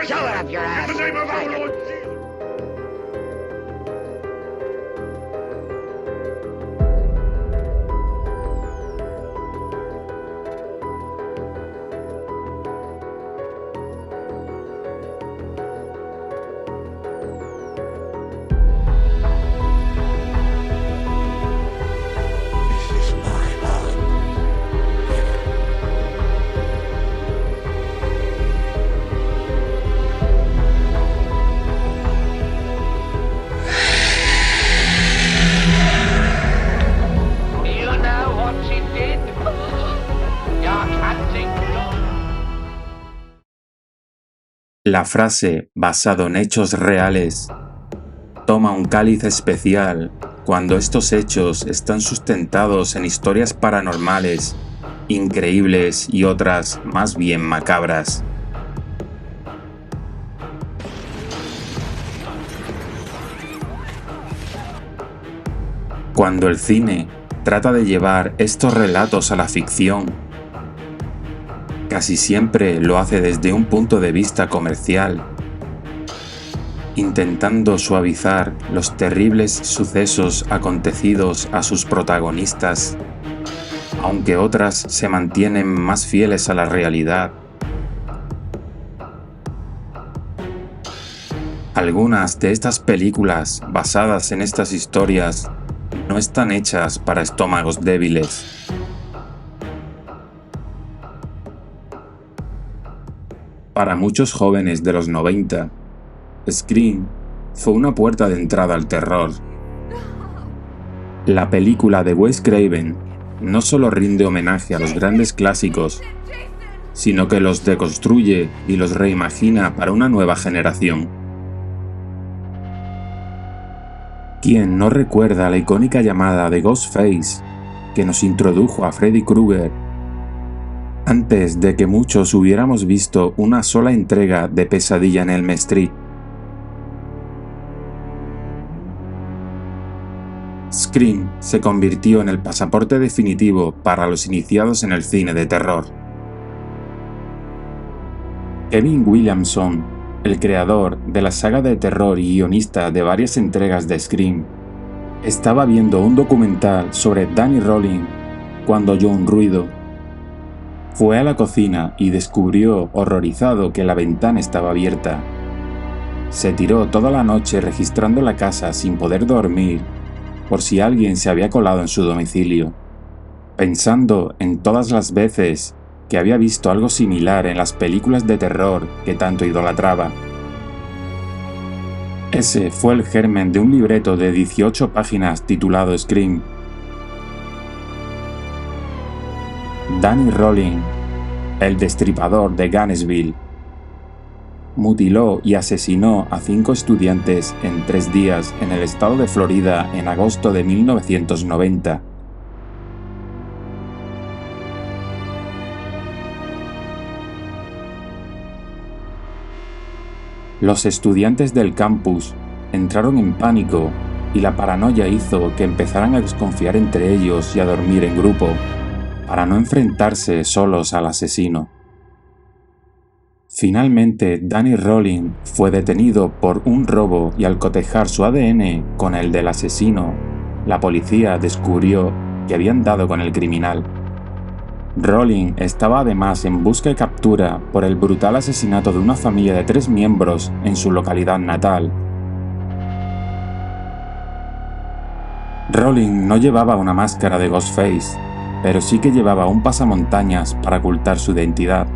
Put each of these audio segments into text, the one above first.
Shove it up your ass. In the name of our Lord Jesus. You know what she did? You're catching La frase basado en hechos reales toma un cáliz especial cuando estos hechos están sustentados en historias paranormales, increíbles y otras más bien macabras. Cuando el cine trata de llevar estos relatos a la ficción, casi siempre lo hace desde un punto de vista comercial, intentando suavizar los terribles sucesos acontecidos a sus protagonistas, aunque otras se mantienen más fieles a la realidad. Algunas de estas películas basadas en estas historias no están hechas para estómagos débiles. Para muchos jóvenes de los 90, Scream fue una puerta de entrada al terror. La película de Wes Craven no solo rinde homenaje a los grandes clásicos, sino que los deconstruye y los reimagina para una nueva generación. ¿Quién no recuerda la icónica llamada de Ghostface que nos introdujo a Freddy Krueger antes de que muchos hubiéramos visto una sola entrega de Pesadilla en Elm Street? Scream se convirtió en el pasaporte definitivo para los iniciados en el cine de terror. Kevin Williamson, el creador de la saga de terror y guionista de varias entregas de Scream, estaba viendo un documental sobre Danny Rolling cuando oyó un ruido. Fue a la cocina y descubrió, horrorizado, que la ventana estaba abierta. Se tiró toda la noche registrando la casa sin poder dormir, por si alguien se había colado en su domicilio, pensando en todas las veces que había visto algo similar en las películas de terror que tanto idolatraba. Ese fue el germen de un libreto de 18 páginas titulado Scream. Danny Rolling, el destripador de Gainesville, mutiló y asesinó a 5 estudiantes en 3 días en el estado de Florida en agosto de 1990. Los estudiantes del campus entraron en pánico y la paranoia hizo que empezaran a desconfiar entre ellos y a dormir en grupo, para no enfrentarse solos al asesino. Finalmente, Danny Rolling fue detenido por un robo y al cotejar su ADN con el del asesino, la policía descubrió que habían dado con el criminal. Rolling estaba además en busca y captura por el brutal asesinato de una familia de 3 miembros en su localidad natal. Rolling no llevaba una máscara de Ghostface, pero sí que llevaba un pasamontañas para ocultar su identidad.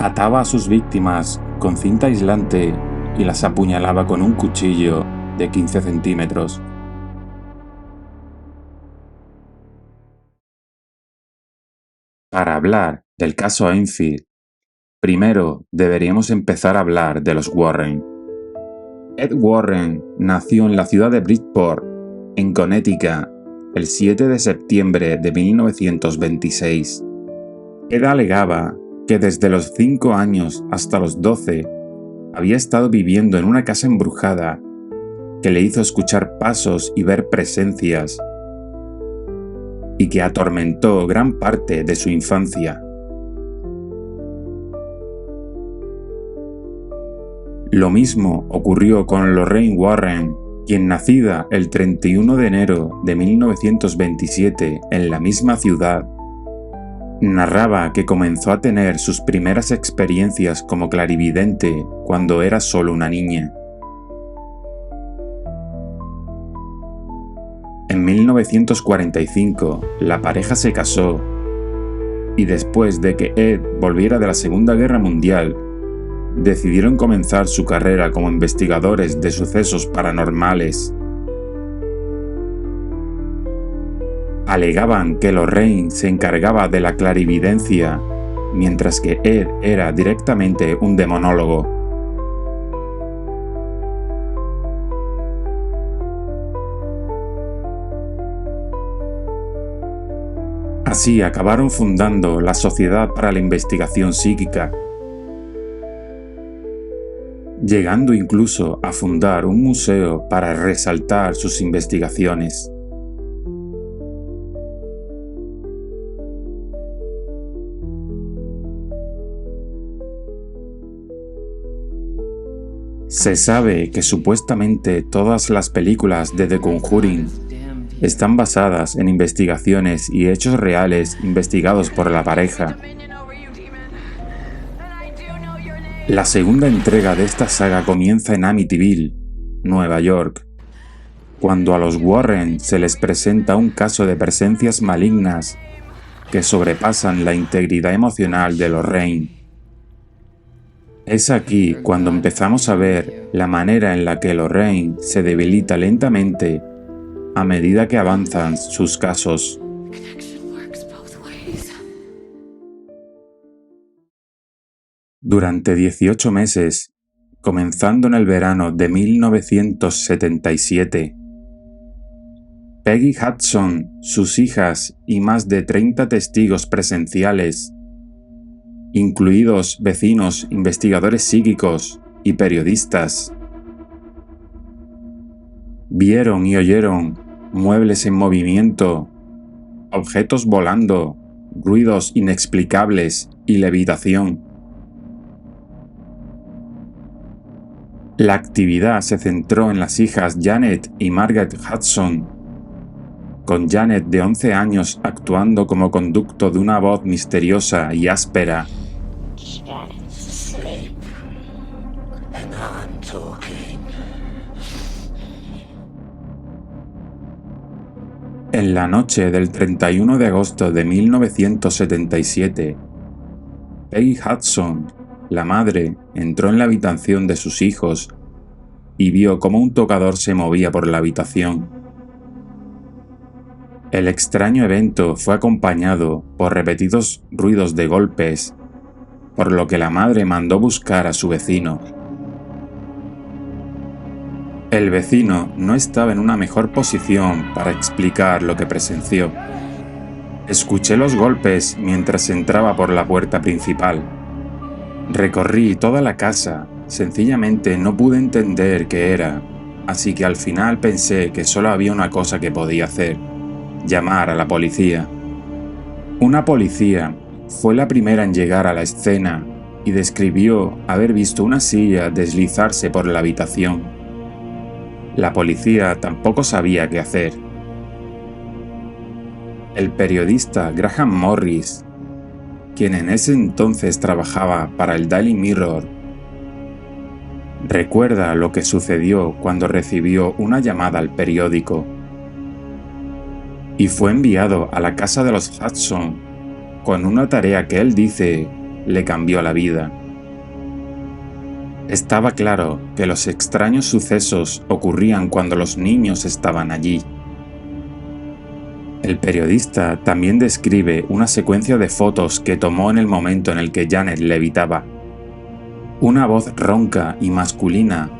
Ataba a sus víctimas con cinta aislante y las apuñalaba con un cuchillo de 15 centímetros. Para hablar del caso Enfield, primero deberíamos empezar a hablar de los Warren. Ed Warren nació en la ciudad de Bridgeport, en Connecticut, el 7 de septiembre de 1926. Ed alegaba que desde los 5 años hasta los 12 había estado viviendo en una casa embrujada que le hizo escuchar pasos y ver presencias, y que atormentó gran parte de su infancia. Lo mismo ocurrió con Lorraine Warren, quien nacida el 31 de enero de 1927 en la misma ciudad, narraba que comenzó a tener sus primeras experiencias como clarividente cuando era solo una niña. En 1945, la pareja se casó y después de que Ed volviera de la Segunda Guerra Mundial, decidieron comenzar su carrera como investigadores de sucesos paranormales. Alegaban que Lorraine se encargaba de la clarividencia, mientras que Ed era directamente un demonólogo. Así acabaron fundando la Sociedad para la Investigación Psíquica, llegando incluso a fundar un museo para resaltar sus investigaciones. Se sabe que supuestamente todas las películas de The Conjuring están basadas en investigaciones y hechos reales investigados por la pareja. La segunda entrega de esta saga comienza en Amityville, Nueva York, cuando a los Warren se les presenta un caso de presencias malignas que sobrepasan la integridad emocional de Lorraine. Es aquí cuando empezamos a ver la manera en la que Lorraine se debilita lentamente a medida que avanzan sus casos. Durante 18 meses, comenzando en el verano de 1977, Peggy Hudson, sus hijas y más de 30 testigos presenciales, incluidos vecinos, investigadores psíquicos y periodistas, vieron y oyeron muebles en movimiento, objetos volando, ruidos inexplicables y levitación. La actividad se centró en las hijas Janet y Margaret Hudson, con Janet de 11 años actuando como conducto de una voz misteriosa y áspera. En la noche del 31 de agosto de 1977, Peggy Hudson, la madre, entró en la habitación de sus hijos y vio cómo un tocador se movía por la habitación. El extraño evento fue acompañado por repetidos ruidos de golpes, por lo que la madre mandó buscar a su vecino. El vecino no estaba en una mejor posición para explicar lo que presenció. Escuché los golpes mientras entraba por la puerta principal. Recorrí toda la casa, sencillamente no pude entender qué era, así que al final pensé que solo había una cosa que podía hacer: llamar a la policía. Una policía fue la primera en llegar a la escena y describió haber visto una silla deslizarse por la habitación. La policía tampoco sabía qué hacer. El periodista Graham Morris, quien en ese entonces trabajaba para el Daily Mirror, recuerda lo que sucedió cuando recibió una llamada al periódico y fue enviado a la casa de los Hudson con una tarea que él dice le cambió la vida. Estaba claro que los extraños sucesos ocurrían cuando los niños estaban allí. El periodista también describe una secuencia de fotos que tomó en el momento en el que Janet levitaba. Una voz ronca y masculina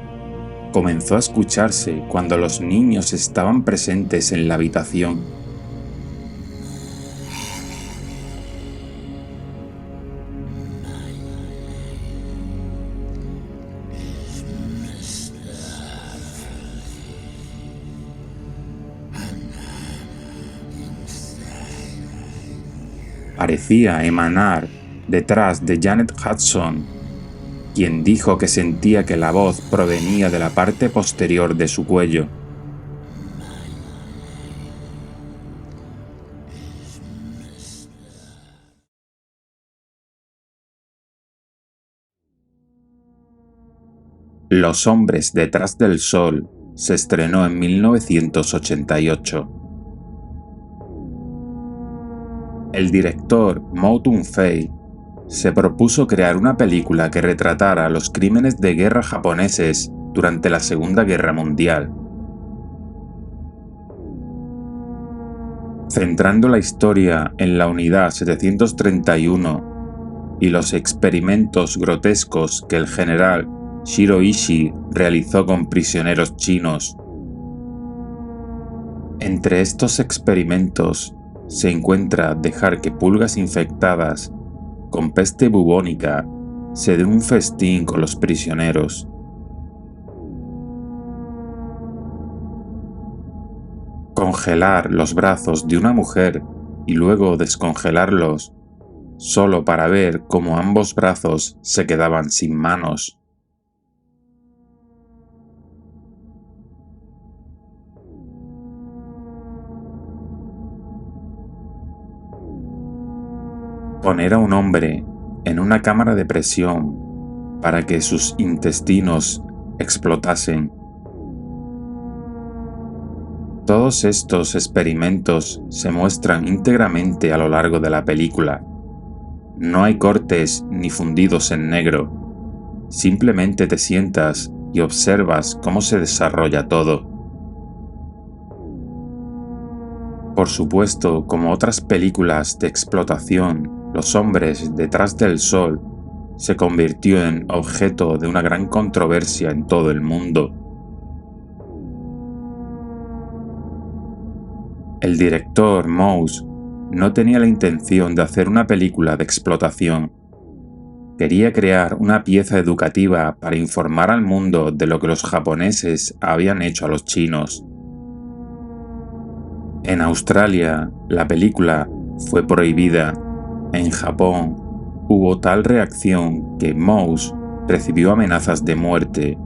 comenzó a escucharse cuando los niños estaban presentes en la habitación. Parecía emanar detrás de Janet Hudson quien dijo que sentía que la voz provenía de la parte posterior de su cuello. Los hombres detrás del sol se estrenó en 1988. El director Mo Tun-fei se propuso crear una película que retratara los crímenes de guerra japoneses durante la Segunda Guerra Mundial, centrando la historia en la Unidad 731 y los experimentos grotescos que el general Shiro Ishii realizó con prisioneros chinos. Entre estos experimentos se encuentra dejar que pulgas infectadas con peste bubónica se den un festín con los prisioneros. Congelar los brazos de una mujer y luego descongelarlos, solo para ver cómo ambos brazos se quedaban sin manos. Poner a un hombre en una cámara de presión para que sus intestinos explotasen. Todos estos experimentos se muestran íntegramente a lo largo de la película. No hay cortes ni fundidos en negro. Simplemente te sientas y observas cómo se desarrolla todo. Por supuesto, como otras películas de explotación, Los hombres detrás del sol se convirtió en objeto de una gran controversia en todo el mundo. El director Mouse no tenía la intención de hacer una película de explotación. Quería crear una pieza educativa para informar al mundo de lo que los japoneses habían hecho a los chinos. En Australia, la película fue prohibida. En Japón, hubo tal reacción que Mouse recibió amenazas de muerte.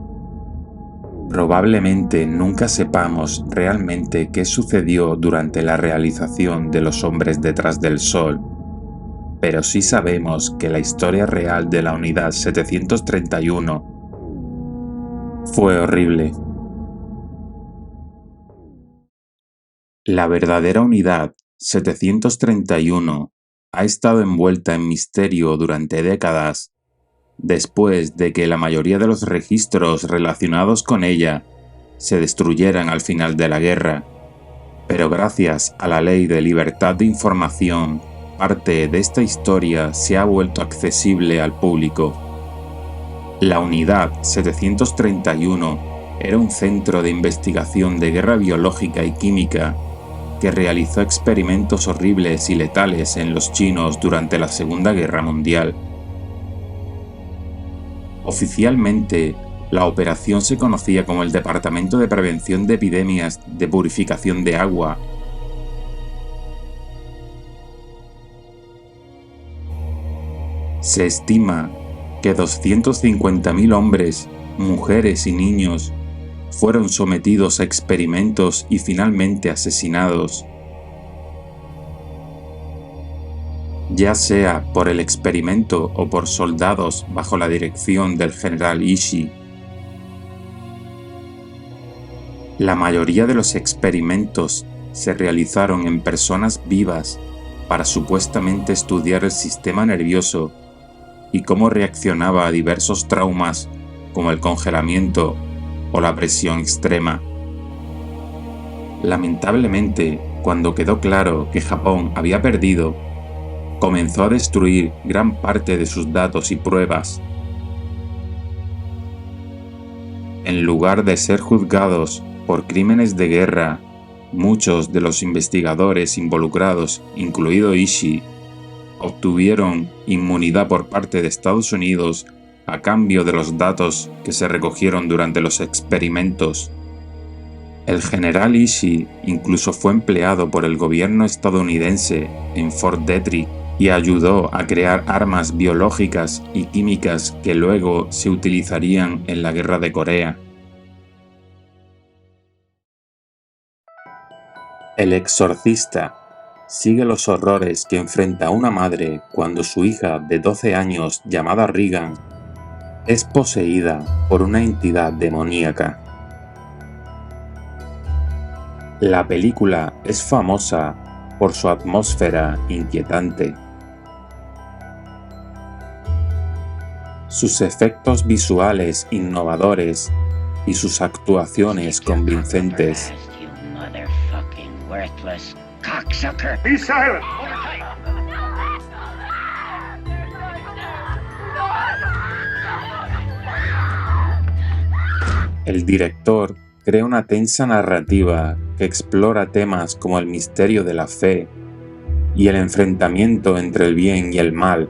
Probablemente nunca sepamos realmente qué sucedió durante la realización de Los hombres detrás del sol, pero sí sabemos que la historia real de la Unidad 731 fue horrible. La verdadera Unidad 731 ha estado envuelta en misterio durante décadas, después de que la mayoría de los registros relacionados con ella se destruyeran al final de la guerra, pero gracias a la Ley de Libertad de Información, parte de esta historia se ha vuelto accesible al público. La Unidad 731 era un centro de investigación de guerra biológica y química que realizó experimentos horribles y letales en los chinos durante la Segunda Guerra Mundial. Oficialmente, la operación se conocía como el Departamento de Prevención de Epidemias de Purificación de Agua. Se estima que 250.000 hombres, mujeres y niños fueron sometidos a experimentos y finalmente asesinados, ya sea por el experimento o por soldados bajo la dirección del general Ishii. La mayoría de los experimentos se realizaron en personas vivas para supuestamente estudiar el sistema nervioso y cómo reaccionaba a diversos traumas como el congelamiento o la presión extrema. Lamentablemente, cuando quedó claro que Japón había perdido, comenzó a destruir gran parte de sus datos y pruebas. En lugar de ser juzgados por crímenes de guerra, muchos de los investigadores involucrados, incluido Ishii, obtuvieron inmunidad por parte de Estados Unidos a cambio de los datos que se recogieron durante los experimentos. El general Ishii incluso fue empleado por el gobierno estadounidense en Fort Detrick y ayudó a crear armas biológicas y químicas que luego se utilizarían en la Guerra de Corea. El exorcista sigue los horrores que enfrenta una madre cuando su hija de 12 años llamada Regan es poseída por una entidad demoníaca. La película es famosa por su atmósfera inquietante, sus efectos visuales innovadores y sus actuaciones convincentes. Be silent! El director crea una tensa narrativa que explora temas como el misterio de la fe y el enfrentamiento entre el bien y el mal.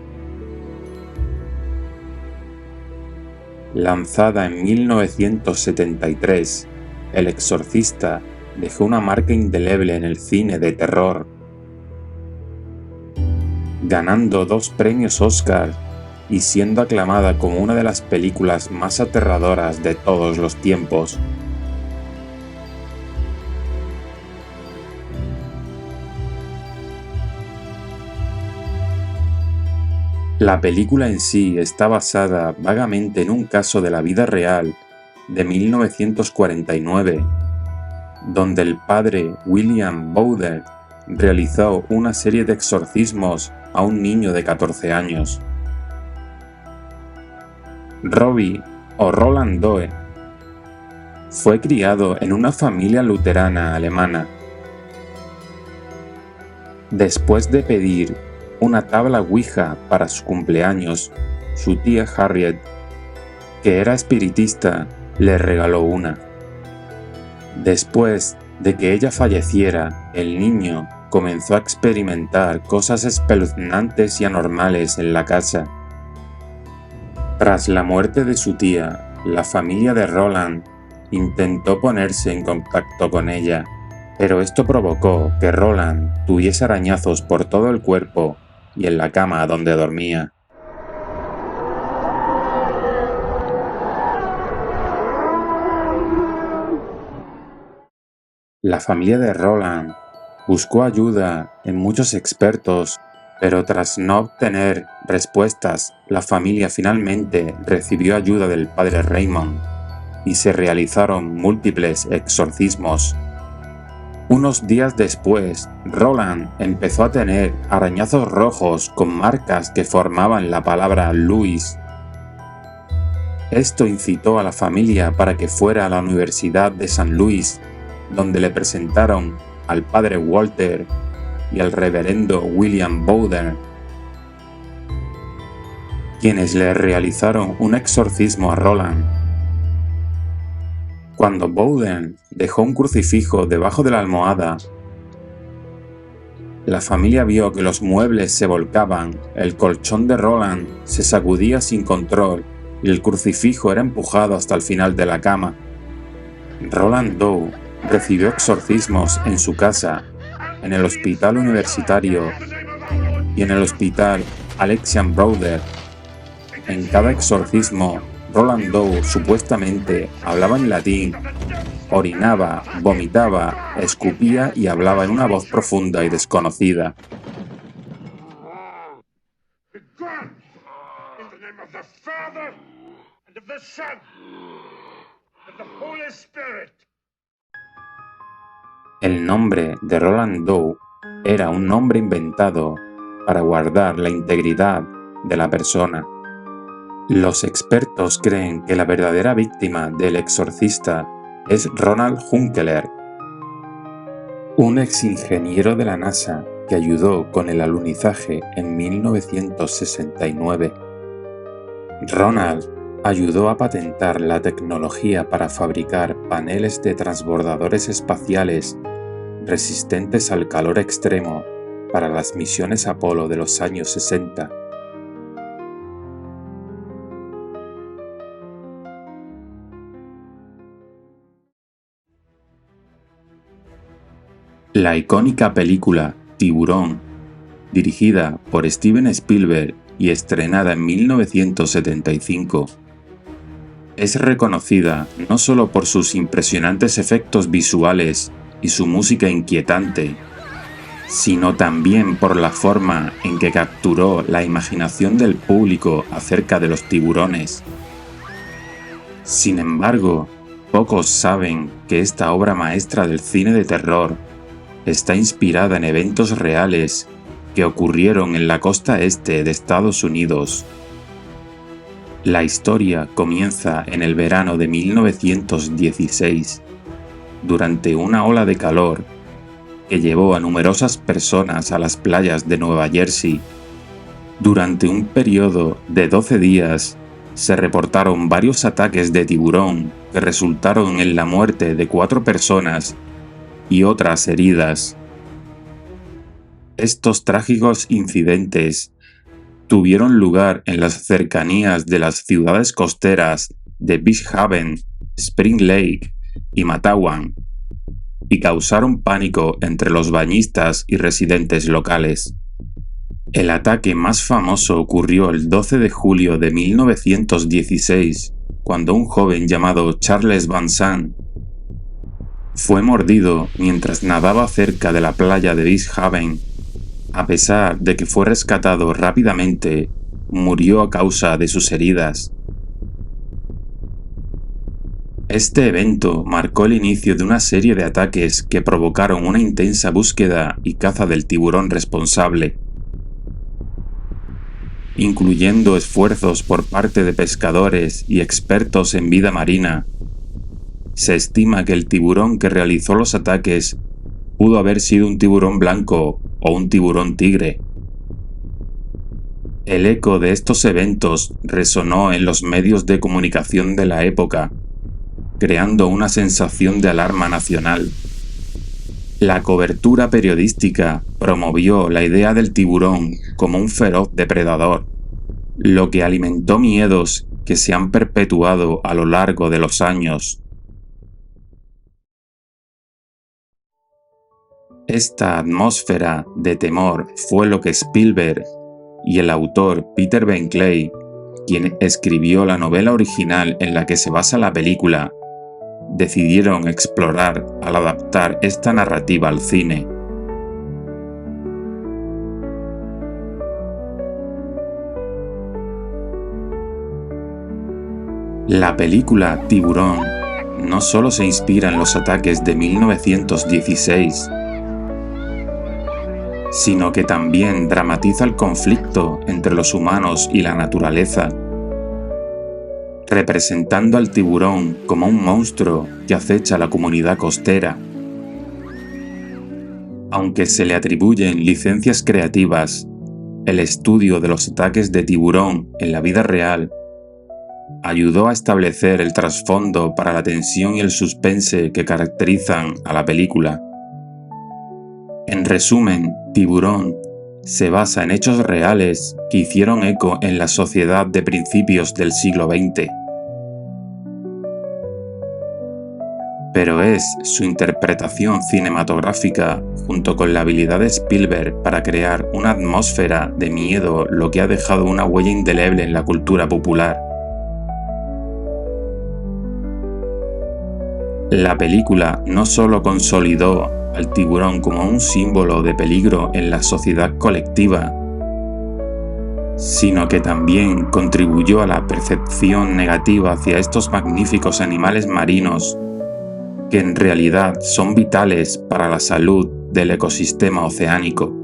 Lanzada en 1973, El Exorcista dejó una marca indeleble en el cine de terror, ganando 2 premios Oscar y siendo aclamada como una de las películas más aterradoras de todos los tiempos. La película en sí está basada vagamente en un caso de la vida real de 1949, donde el padre William Bowden realizó una serie de exorcismos a un niño de 14 años. Robbie, o Roland Doe, fue criado en una familia luterana alemana. Después de pedir una tabla Ouija para su cumpleaños, su tía Harriet, que era espiritista, le regaló una. Después de que ella falleciera, el niño comenzó a experimentar cosas espeluznantes y anormales en la casa. Tras la muerte de su tía, la familia de Roland intentó ponerse en contacto con ella, pero esto provocó que Roland tuviese arañazos por todo el cuerpo y en la cama donde dormía. La familia de Roland buscó ayuda en muchos expertos, pero tras no obtener respuestas, la familia finalmente recibió ayuda del padre Raymond y se realizaron múltiples exorcismos. Unos días después, Roland empezó a tener arañazos rojos con marcas que formaban la palabra Louis. Esto incitó a la familia para que fuera a la Universidad de San Luis, donde le presentaron al padre Walter y al reverendo William Bowden, quienes le realizaron un exorcismo a Roland. Cuando Bowden dejó un crucifijo debajo de la almohada, la familia vio que los muebles se volcaban, el colchón de Roland se sacudía sin control y el crucifijo era empujado hasta el final de la cama. Roland Doe recibió exorcismos en su casa, en el hospital universitario y en el hospital Alexian Broder. En cada exorcismo, Roland Doe supuestamente hablaba en latín, orinaba, vomitaba, escupía y hablaba en una voz profunda y desconocida. Be gone! In the name of the Father, and of the Son, and of the Holy Spirit. El nombre de Roland Doe era un nombre inventado para guardar la integridad de la persona. Los expertos creen que la verdadera víctima del exorcista es Ronald Hunkeler, un exingeniero de la NASA que ayudó con el alunizaje en 1969. Ronald ayudó a patentar la tecnología para fabricar paneles de transbordadores espaciales resistentes al calor extremo para las misiones Apolo de los años 60. La icónica película Tiburón dirigida por Steven Spielberg y estrenada en 1975, es reconocida no solo por sus impresionantes efectos visuales y su música inquietante, sino también por la forma en que capturó la imaginación del público acerca de los tiburones. Sin embargo, pocos saben que esta obra maestra del cine de terror está inspirada en eventos reales que ocurrieron en la costa este de Estados Unidos. La historia comienza en el verano de 1916, durante una ola de calor que llevó a numerosas personas a las playas de Nueva Jersey. Durante un periodo de 12 días, se reportaron varios ataques de tiburón que resultaron en la muerte de 4 personas y otras heridas. Estos trágicos incidentes tuvieron lugar en las cercanías de las ciudades costeras de Beach Haven, Spring Lake y Matawan, y causaron pánico entre los bañistas y residentes locales. El ataque más famoso ocurrió el 12 de julio de 1916, cuando un joven llamado Charles Van Sant fue mordido mientras nadaba cerca de la playa de Beach Haven. A pesar de que fue rescatado rápidamente, murió a causa de sus heridas. Este evento marcó el inicio de una serie de ataques que provocaron una intensa búsqueda y caza del tiburón responsable, incluyendo esfuerzos por parte de pescadores y expertos en vida marina. Se estima que el tiburón que realizó los ataques pudo haber sido un tiburón blanco o un tiburón tigre. El eco de estos eventos resonó en los medios de comunicación de la época, creando una sensación de alarma nacional. La cobertura periodística promovió la idea del tiburón como un feroz depredador, lo que alimentó miedos que se han perpetuado a lo largo de los años. Esta atmósfera de temor fue lo que Spielberg y el autor Peter Benchley, quien escribió la novela original en la que se basa la película, decidieron explorar al adaptar esta narrativa al cine. La película Tiburón no solo se inspira en los ataques de 1916, sino que también dramatiza el conflicto entre los humanos y la naturaleza, representando al tiburón como un monstruo que acecha a la comunidad costera. Aunque se le atribuyen licencias creativas, el estudio de los ataques de tiburón en la vida real ayudó a establecer el trasfondo para la tensión y el suspense que caracterizan a la película. En resumen, Tiburón se basa en hechos reales que hicieron eco en la sociedad de principios del siglo XX. Pero es su interpretación cinematográfica junto con la habilidad de Spielberg para crear una atmósfera de miedo lo que ha dejado una huella indeleble en la cultura popular. La película no solo consolidó al tiburón como un símbolo de peligro en la sociedad colectiva, sino que también contribuyó a la percepción negativa hacia estos magníficos animales marinos que en realidad son vitales para la salud del ecosistema oceánico.